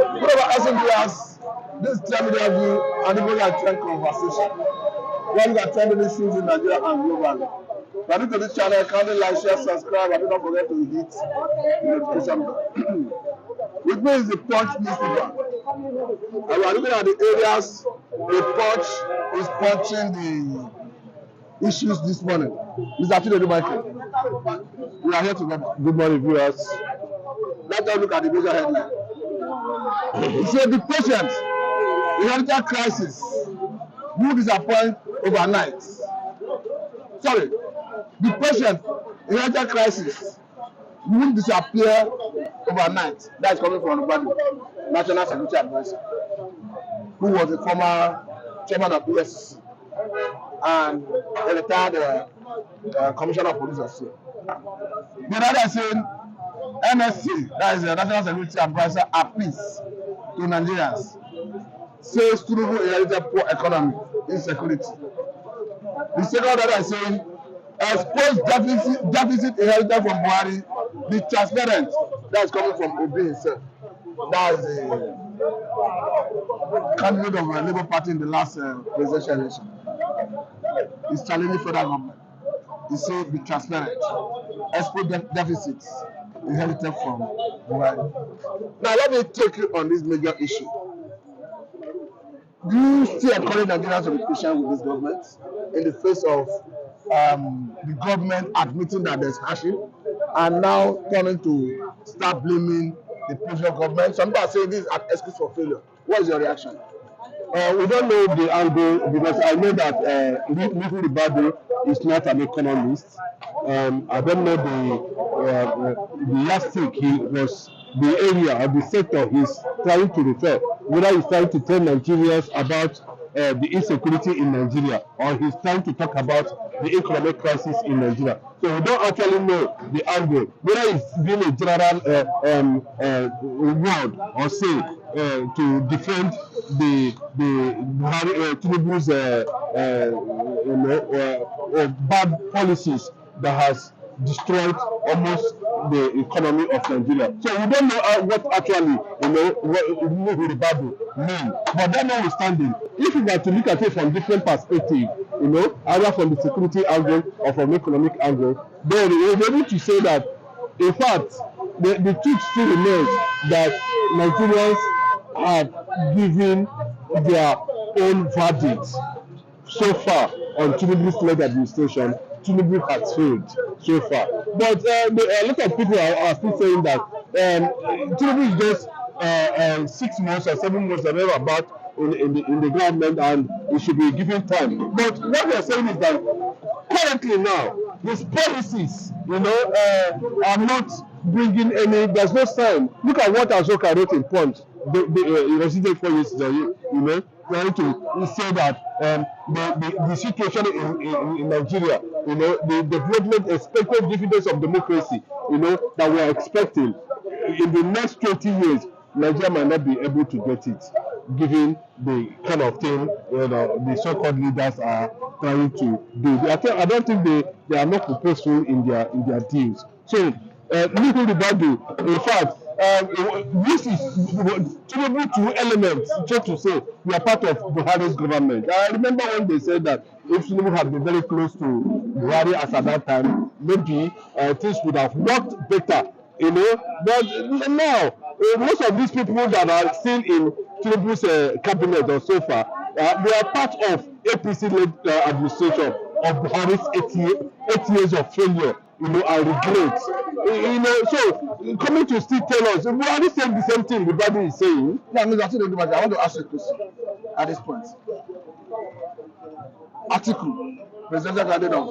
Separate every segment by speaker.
Speaker 1: Whatever SMB has this media view and even a trend conversation. One that trending issues in Nigeria and globally. If you are new to this channel, kindly like, share, subscribe, and do not forget to hit the notification bell. With me is the Punch newspaper. And we are looking at the areas the Punch is punching the issues this morning. Mr. Tinubu Michael, we are here together. Good morning, viewers. Let us look at the major headline. He said the patient inherited crisis who disappoint overnight. Sorry, the patient inherited crisis who disappear overnight. That is coming from Nobody, National Security Advisor, who was a former chairman of EFCC and a retired commissioner of police also. The other is saying NSC, that is the National Security Advisor, appeals to Nigerians, says Tinubu inherited poor economy, insecurity. The second order is saying expose deficit inherited from Buhari, be transparent. That is coming from Obi himself. That is the candidate of the Labour Party in the last presidential election. He's challenging federal government. He said be transparent. Expose deficits inherited from Buhari. Now let me take you on this major issue. Do you still encourage Nigerians to be patient with this government in the face of the government admitting that there's hashing and now turning to start blaming the previous government? Some people are saying this is an excuse for failure. What is your reaction?
Speaker 2: We don't know the angle because I know that Nifu Ribadu is not an economist. I don't know the last thing he was, the area or the sector he's trying to refer, whether he's trying to tell Nigerians about the insecurity in Nigeria or he's trying to talk about the economic crisis in Nigeria. So we don't actually know the angle, whether it's being a general word or say to defend the Tinubu's bad policies that has destroyed almost the economy of Nigeria. So we don't know what actually what the Bible mean. But that notwithstanding, if we were to look at it from different perspectives, either from the security angle or from economic angle, then we'll be able to say that in fact the truth still remains that Nigerians have given their own verdict so far on Tinubu's led administration. Tinubu has failed so far. But a lot of people are still saying that Tinubu is just 6 months or 7 months or whatever about in the government and he should be given time. But what we are saying is that currently now, his policies, are not bringing any, there's no sign. Look at what Ashoka wrote in Punch. He was 4 years ago, trying to say that the situation in Nigeria, the development expected dividends of democracy, that we are expecting in the next 20 years, Nigeria might not be able to get it, given the kind of thing the so-called leaders are trying to do. I don't think they are not purposeful in their deals. So, Nifu Ribadu, in fact, this is Tinubu two elements, so to say, we are part of Buhari's government. I remember when they said that if Tinubu had been very close to Buhari as at that time, maybe things would have worked better, But now, most of these people that are still in Tinubu's cabinet or so far, they are part of APC-led administration of Buhari's 8 years of failure. I regret. So coming to still tell us, Buhari saying the same thing Ribadu is saying.
Speaker 1: Now, Mr. Tinubu, I want to ask you a question at this point. Atiku, presidential candidate of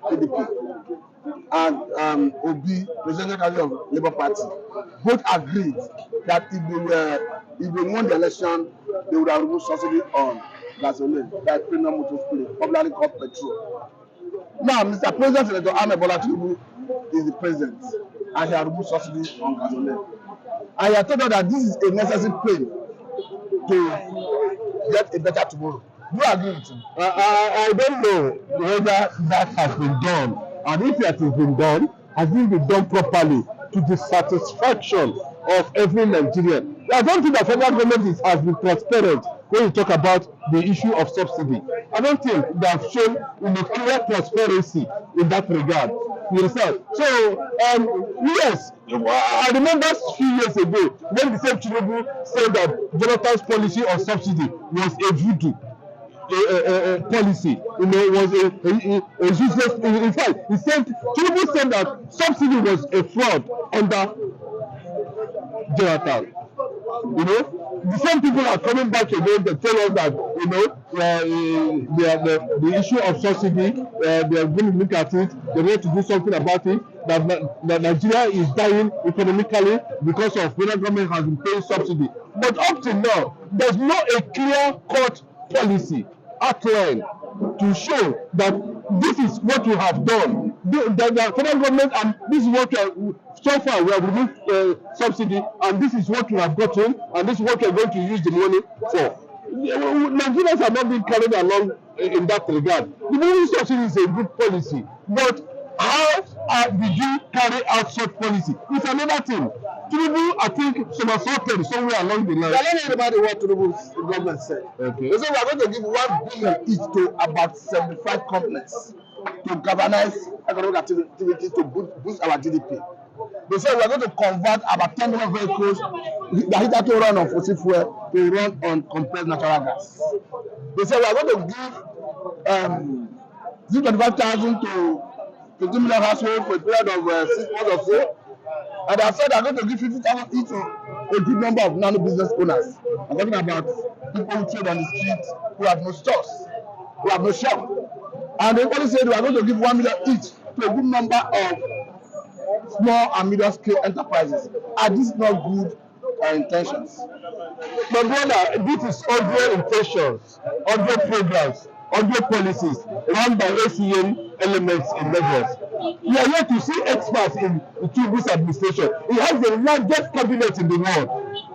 Speaker 1: PDP, and Obi, presidential candidate of Labour Party, both agreed that if they won the election, they would have removed subsidy on gasoline, like premium motor spirit, popularly called petrol. Now, Mr. President, Senator Ahmed Bola Tinubu is the president, and he has removed subsidy on gasoline. And he has told us that this is a necessary pain to get a better tomorrow. Do you agree with him?
Speaker 2: I don't know whether that has been done, and if it has been done, has it been done properly to the satisfaction of every Nigerian? I don't think the federal government has been transparent when you talk about the issue of subsidy. I don't think they have shown clear transparency in that regard. You understand? So, yes, I remember a few years ago when the same Tinubu said that Jonathan's policy on subsidy was a voodoo. Policy, was a useless. In fact, he said Tinubu said that subsidy was a fraud under Jonathan. The same people are coming back again to tell us that the issue of subsidy, they are going to look at it, they want to do something about it, that Nigeria is dying economically because of federal government has been paying subsidy. But up to now, there's not a clear-cut policy outline to show that this is what we have done. The federal government, and this is what we are, so far we have removed subsidy, and this is what we have gotten, and this is what we are going to use the money for. Nigerians have not been carried along in that regard. The money subsidy is a good policy, but how did you carry out such policy? It's another thing. Tinubu, I think, somersaulted somewhere along the line.
Speaker 1: Let me hear about what Tinubu's government said.
Speaker 2: Okay.
Speaker 1: They said we are going to give 1 billion each to about 75 companies to galvanize economic activities to boost our GDP. They said we are going to convert about 10 million vehicles that hitherto run on fossil fuel to run on compressed natural gas. They said we are going to give 25,000 to 15 million households for a period of 6 months or so. And they have said they are going to give 50,000 each to a good number of nano business owners. I'm talking about people who trade on the street, who have no stores, who have no shop. And they only said we are going to give 1 million each to a good number of small and medium scale enterprises. Are these not good intentions?
Speaker 2: But brother, this is other intentions, other programs, other policies run by ACN elements in Lagos. We are here to see experts in Tinubu's administration. He has the largest cabinet in the world.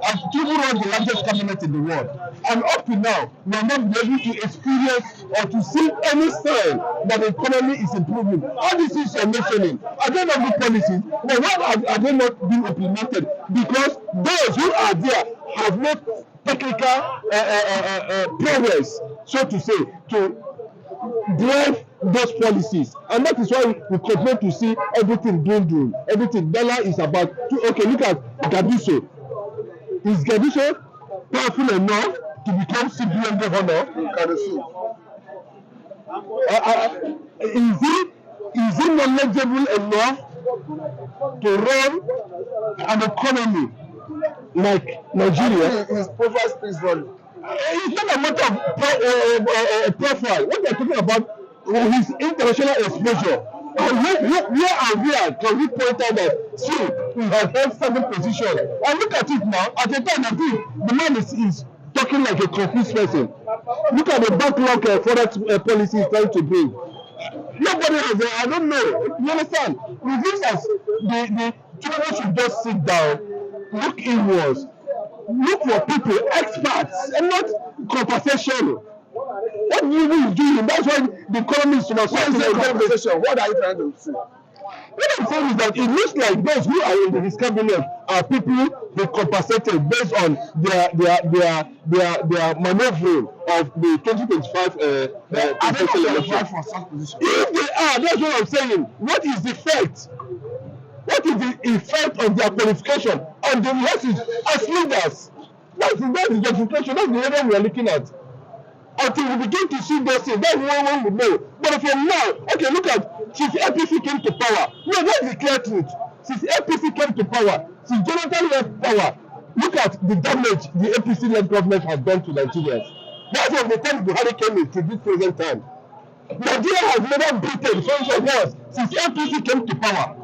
Speaker 2: And Tinubu runs the largest cabinet in the world. And up to now, we are not able to experience or to see any sign that the economy is improving. All these things are mentioning. Are they not good policies? But why are they not being implemented? Because those who are there have not technical progress, so to say, to drive those policies, and that is why we continue to see everything doing. Everything dollar is about. Okay, look at Gaduso. Is Gaduso powerful enough to become CBN governor? Is he knowledgeable enough to run an economy like Nigeria?
Speaker 1: His profile speaks volume.
Speaker 2: It's not a matter of profile. What they're talking about is his international exposure. And where can we point out that, see, we have held certain positions. And look at it now. At the time, I think the man is talking like a confused person. Look at the backlog forex policy he's trying to bring. Nobody has, I don't know. You understand? It seems as the Tinubu should just sit down, look inwards, look for people, experts, and not conversation. What Tinubu is doing, that's why the economy is
Speaker 1: conversation. What are you trying to say?
Speaker 2: What I'm saying is that it looks like those who are in his cabinet are people who compensated based on their maneuvering of the 2025 presidential election. If they are, that's what I'm saying. What is the effect? What is the effect of their qualification on the masses as leaders? That's the justification. That's the area we are looking at. Until we begin to see those things, that's one we know. But from now, okay, look at since APC came to power. No, that's the clear truth. Since APC came to power, since Jonathan left power, look at the damage the APC-led government has done to Nigerians. That's from the time Buhari came in to this present time. Nigeria has never beaten so wars since APC came to power.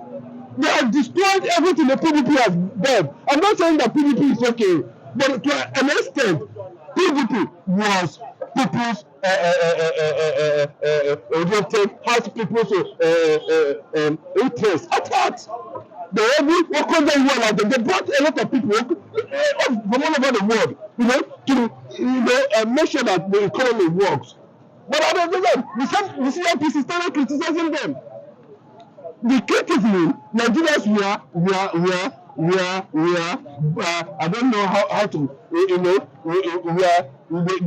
Speaker 2: They have destroyed everything the PDP has done. I'm not saying that PDP is okay, but to an extent, PDP was people's oriented, has people's interest at heart. They only work on them well, and they brought a lot of people from all over the world, to make sure that the economy works. But at the same time, the CNPC started criticizing them. The criticism Nigerians I don't know how to, they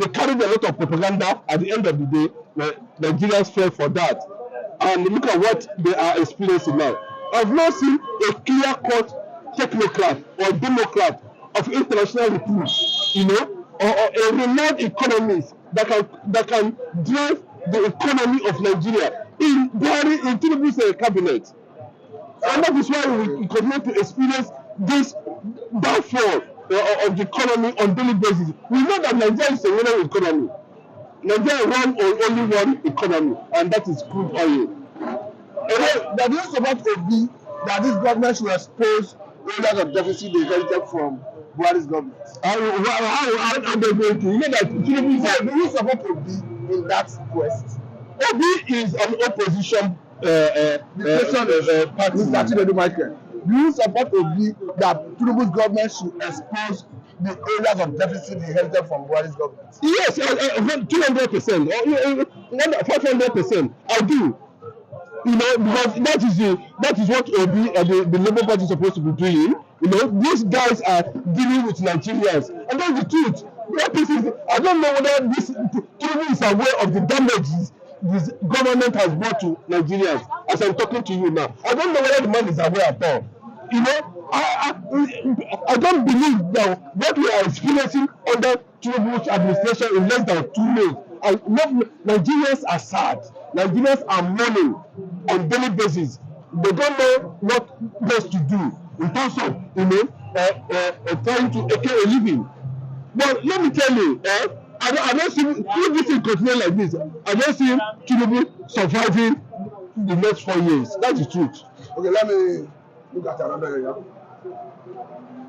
Speaker 2: carried a lot of propaganda. At the end of the day, Nigerians fell for that. And look at what they are experiencing now. I've not seen a clear-cut technocrat or democrat of international repute, or a renowned economist that can drive the economy of Nigeria in Tinubu's cabinet. And that is why we continue to experience this downfall of the economy on daily basis. We know that Nigeria is a running economy. Nigeria runs on only one economy, and that is crude oil.
Speaker 1: That is supposed to be that this government should expose areas of deficit they inherited from Buhari's government.
Speaker 2: How are they going to? You know that Tinubu
Speaker 1: is supposed to be in that quest.
Speaker 2: Obi is an opposition party.
Speaker 1: Mr. Tinubu Michael, do you support Obi that Tinubu's government should expose the areas of deficit inherited from Buhari's government?
Speaker 2: Yes, 200%, 500%. I do. Because that is what Obi the Labour Party is supposed to be doing. These guys are dealing with Nigerians, and that's the truth. I don't know whether this Tinubu is aware of the damages this government has brought to Nigerians. As I'm talking to you now, I don't know whether the man is aware at all. I don't believe that what we are experiencing under Tinubu's administration is less than 2 years. Nigerians are sad. Nigerians are mourning on daily basis. They don't know what else to do in terms of trying to make a living. But let me tell you, I don't see if this thing continue like this. I don't see Tinubu surviving the next 4 years. That's the truth.
Speaker 1: Okay, let me look at another area.